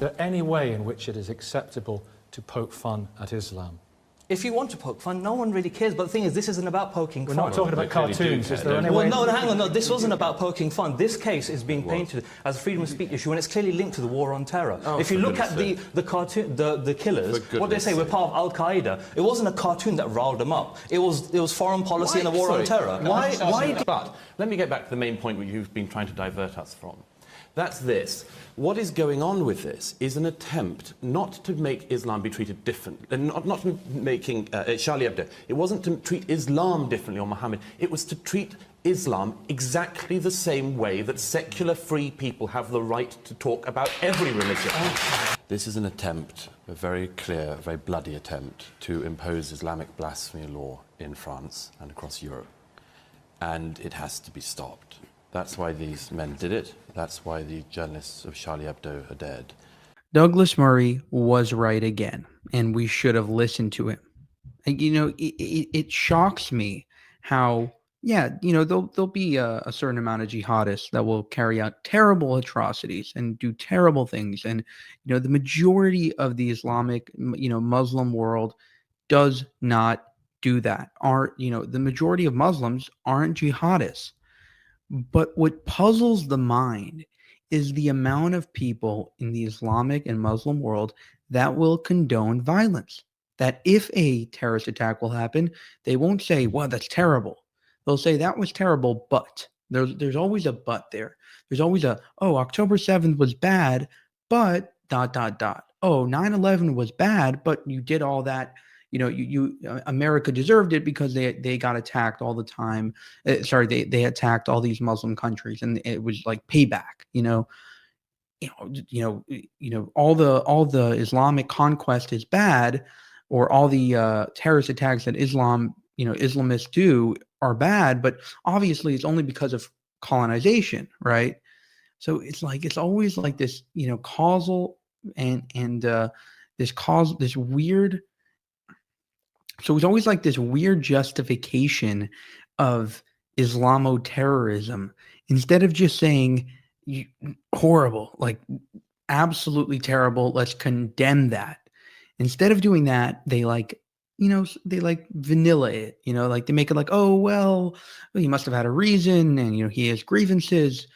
there any way in which it is acceptable to poke fun at Islam? If you want to poke fun, no one really cares. But the thing is, this isn't about poking fun. We're not talking about cartoons. Is there any way? Well, no, hang on. No, this wasn't about poking fun. This case is being painted as a freedom of speech issue, and it's clearly linked to the war on terror. If you look at the cartoon, the killers, what they say, we're part of Al Qaeda. It wasn't a cartoon that riled them up. It was foreign policy and the war on terror. But let me get back to the main point where you've been trying to divert us from. That's this. What is going on with this is an attempt not to make Islam be treated differently, not making Charlie Hebdo. It wasn't to treat Islam differently or Muhammad. It was to treat Islam exactly the same way that secular free people have the right to talk about every religion. This is an attempt, a very clear, very bloody attempt, to impose Islamic blasphemy law in France and across Europe. And it has to be stopped. That's why these men did it. That's why the journalists of Charlie Hebdo are dead. Douglas Murray was right again, and we should have listened to him. And, it shocks me how, there'll be a certain amount of jihadists that will carry out terrible atrocities and do terrible things. And, the majority of the Islamic, Muslim world does not do that. The majority of Muslims aren't jihadists. But what puzzles the mind is the amount of people in the Islamic and Muslim world that will condone violence. That if a terrorist attack will happen, they won't say, well, that's terrible. They'll say that was terrible, but there's always a but there. There's always October 7th was bad, but ... Oh, 9/11 was bad, but you did all that. America deserved it because they got attacked all the time. They attacked all these Muslim countries, and it was like payback. All the Islamic conquest is bad, or all the terrorist attacks that Islamists do are bad. But obviously, it's only because of colonization, right? So it's always like this, causal and this weird. So it's always like this weird justification of Islamo-terrorism instead of just saying horrible, like absolutely terrible. Let's condemn that. Instead of doing that, they vanilla it, they make it like, oh, well, he must have had a reason and, he has grievances.